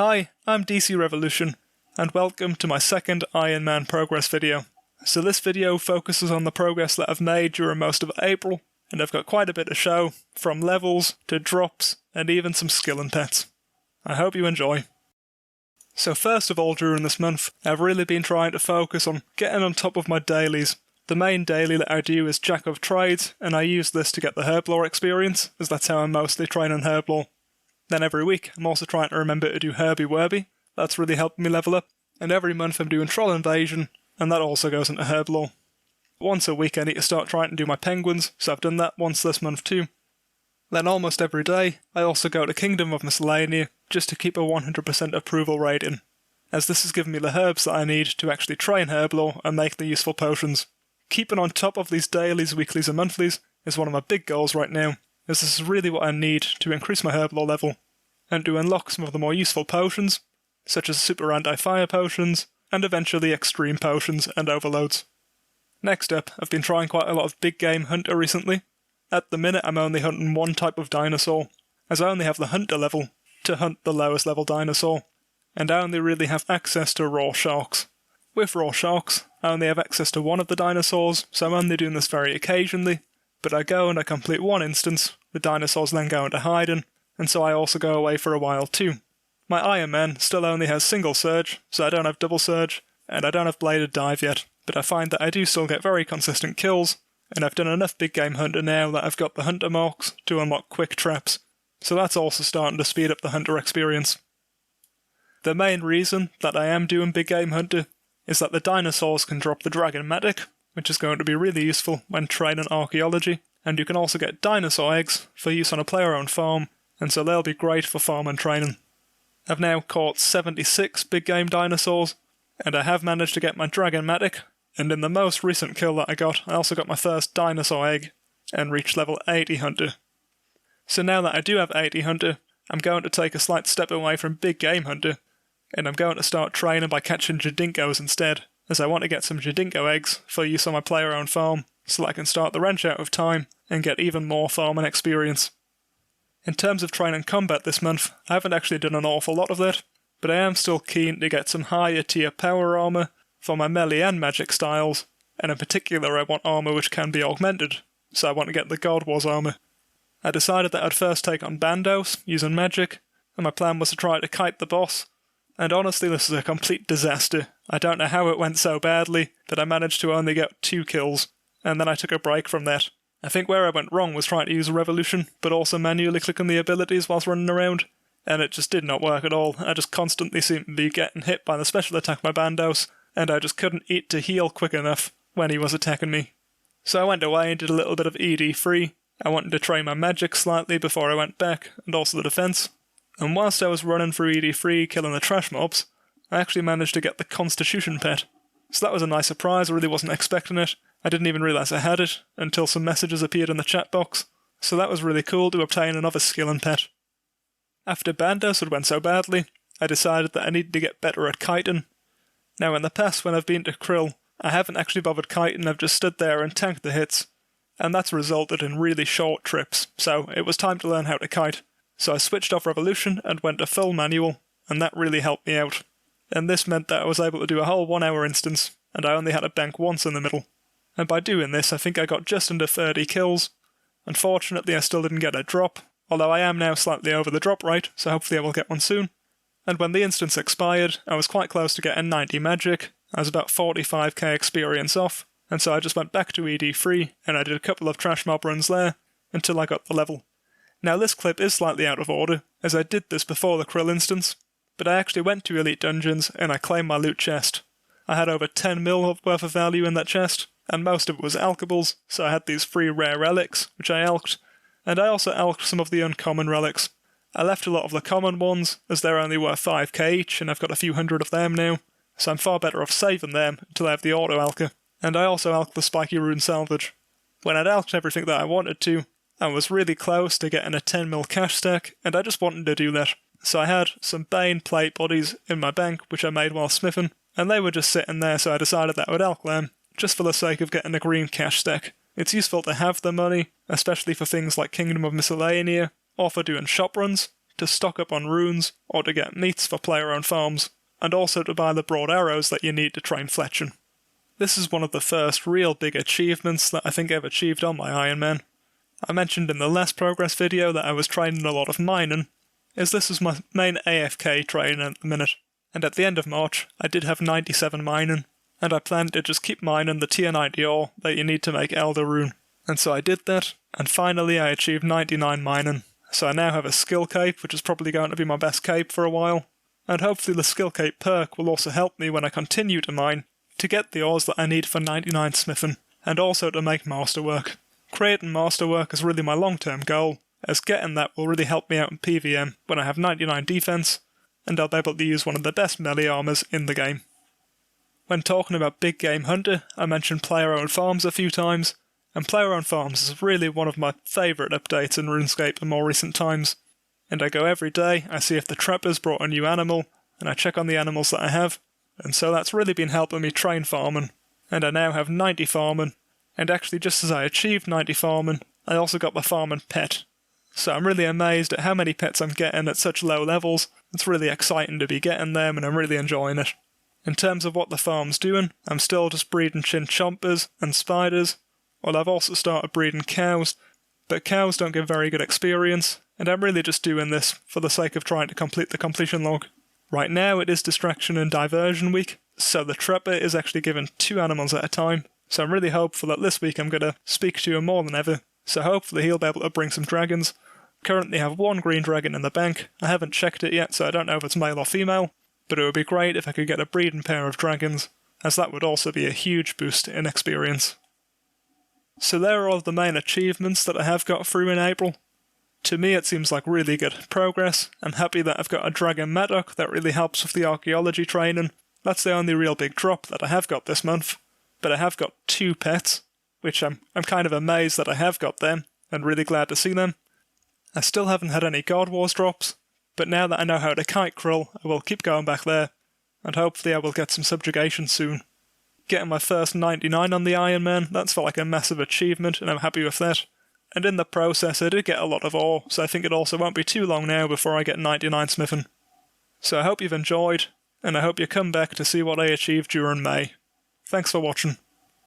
Hi, I'm DCRevolution, and welcome to my second Ironman progress video. So this video focuses on the progress that I've made during most of April, and I've got quite a bit to show, from levels to drops, and even some skill and pets. I hope you enjoy. So first of all, during this month, I've really been trying to focus on getting on top of my dailies. The main daily that I do is Jack of Trades, and I use this to get the Herblore experience, as that's how I'm mostly training Herblore. Then every week, I'm also trying to remember to do Herbie Werby. That's really helping me level up. And every month I'm doing Troll Invasion, and that also goes into Herblore. Once a week I need to start trying to do my penguins, so I've done that once this month too. Then almost every day, I also go to Kingdom of Miscellania, just to keep a 100% approval rating, as this has given me the herbs that I need to actually train Herblore and make the useful potions. Keeping on top of these dailies, weeklies and monthlies is one of my big goals right now, as this is really what I need to increase my Herblore level, and to unlock some of the more useful potions, such as super anti-fire potions, and eventually extreme potions and overloads. Next up, I've been trying quite a lot of big game hunter recently. At the minute I'm only hunting one type of dinosaur, as I only have the hunter level to hunt the lowest level dinosaur, and I only really have access to raw sharks. With raw sharks, I only have access to one of the dinosaurs, so I'm only doing this very occasionally, but I go and I complete one instance, the dinosaurs then go into hiding, and so I also go away for a while too. My Ironman still only has single surge, so I don't have double surge, and I don't have bladed dive yet, but I find that I do still get very consistent kills, and I've done enough big game hunter now that I've got the hunter marks to unlock quick traps, so that's also starting to speed up the hunter experience. The main reason that I am doing big game hunter is that the dinosaurs can drop the Dragonmatic, which is going to be really useful when training archaeology, and you can also get dinosaur eggs for use on a player-owned farm, and so they'll be great for farm and training. I've now caught 76 big game dinosaurs, and I have managed to get my Dragonmatic, and in the most recent kill that I got, I also got my first dinosaur egg, and reached level 80 hunter. So now that I do have 80 hunter, I'm going to take a slight step away from big game hunter, and I'm going to start training by catching Jadinkos instead, as I want to get some Jadinko eggs for use on my player-owned farm, so I can start the wrench out of time and get even more farming experience. In terms of training combat this month, I haven't actually done an awful lot of that, but I am still keen to get some higher tier power armor for my melee and magic styles, and in particular I want armor which can be augmented, so I want to get the God Wars armor. I decided that I'd first take on Bandos, using magic, and my plan was to try to kite the boss, and honestly this is a complete disaster. I don't know how it went so badly, but I managed to only get 2 kills, and then I took a break from that. I think where I went wrong was trying to use Revolution, but also manually clicking the abilities whilst running around, and it just did not work at all. I just constantly seemed to be getting hit by the special attack by Bandos, and I just couldn't eat to heal quick enough when he was attacking me. So I went away and did a little bit of ED free. I wanted to train my magic slightly before I went back, and also the defense. And whilst I was running through ED free killing the trash mobs, I actually managed to get the Constitution pet. So that was a nice surprise, I really wasn't expecting it. I didn't even realise I had it until some messages appeared in the chat box, so that was really cool to obtain another skill and pet. After Bandos had went so badly, I decided that I needed to get better at kiting. Now in the past when I've been to Krill, I haven't actually bothered kiting, I've just stood there and tanked the hits, and that's resulted in really short trips, so it was time to learn how to kite. So I switched off Revolution and went to full manual, and that really helped me out. And this meant that I was able to do a whole 1 hour instance, and I only had to bank once in the middle. And by doing this, I think I got just under 30 kills. Unfortunately, I still didn't get a drop, although I am now slightly over the drop rate, so hopefully I will get one soon. And when the instance expired, I was quite close to getting 90 magic. I was about 45k experience off, and so I just went back to ED free, and I did a couple of trash mob runs there, until I got the level. Now this clip is slightly out of order, as I did this before the Krill Instance, but I actually went to Elite Dungeons and I claimed my loot chest. I had over 10 mil worth of value in that chest, and most of it was alkables, so I had these 3 rare relics, which I alked, and I also alked some of the uncommon relics. I left a lot of the common ones, as they're only worth 5k each, and I've got a few hundred of them now, so I'm far better off saving them until I have the auto-alker, and I also alked the spiky rune salvage. When I'd alked everything that I wanted to, I was really close to getting a 10 mil cash stack, and I just wanted to do that. So I had some Bane plate bodies in my bank, which I made while smithing, and they were just sitting there, so I decided that I would alk them, just for the sake of getting a green cash stack. It's useful to have the money, especially for things like Kingdom of Miscellania, or for doing shop runs, to stock up on runes or to get meats for player-owned farms, and also to buy the broad arrows that you need to train fletching. This is one of the first real big achievements that I think I've achieved on my Ironman. I mentioned in the last progress video that I was training a lot of mining, as this is my main AFK training at the minute, and at the end of March I did have 97 mining, and I planned to just keep mining the tier 90 ore that you need to make Elder Rune. And so I did that, and finally I achieved 99 mining, so I now have a skill cape, which is probably going to be my best cape for a while, and hopefully the skill cape perk will also help me when I continue to mine, to get the ores that I need for 99 smithing, and also to make masterwork. Creating masterwork is really my long-term goal, as getting that will really help me out in PVM when I have 99 defense, and I'll be able to use one of the best melee armors in the game. When talking about Big Game Hunter, I mentioned player-owned farms a few times, and player-owned farms is really one of my favourite updates in RuneScape in more recent times, and I go every day, I see if the trapper's brought a new animal, and I check on the animals that I have, and so that's really been helping me train farming, and I now have 90 farming, and actually just as I achieved 90 farming, I also got the farming pet. So I'm really amazed at how many pets I'm getting at such low levels. It's really exciting to be getting them, and I'm really enjoying it. In terms of what the farm's doing, I'm still just breeding chinchompers and spiders, while I've also started breeding cows, but cows don't give very good experience, and I'm really just doing this for the sake of trying to complete the completion log. Right now it is distraction and diversion week, so the trapper is actually given 2 animals at a time, so I'm really hopeful that this week I'm going to speak to him more than ever, so hopefully he'll be able to bring some dragons. Currently have 1 green dragon in the bank. I haven't checked it yet, so I don't know if it's male or female, but it would be great if I could get a breeding pair of dragons, as that would also be a huge boost in experience. So there are all the main achievements that I have got through in April. To me it seems like really good progress. I'm happy that I've got a dragon Maddock that really helps with the archaeology training. That's the only real big drop that I have got this month. But I have got 2 pets, which I'm kind of amazed that I have got them, and really glad to see them. I still haven't had any God Wars drops, but now that I know how to kite Krill, I will keep going back there, and hopefully I will get some subjugation soon. Getting my first 99 on the Ironman, that's felt like a massive achievement, and I'm happy with that. And in the process I did get a lot of ore, so I think it also won't be too long now before I get 99 smithing. So I hope you've enjoyed, and I hope you come back to see what I achieved during May. Thanks for watching.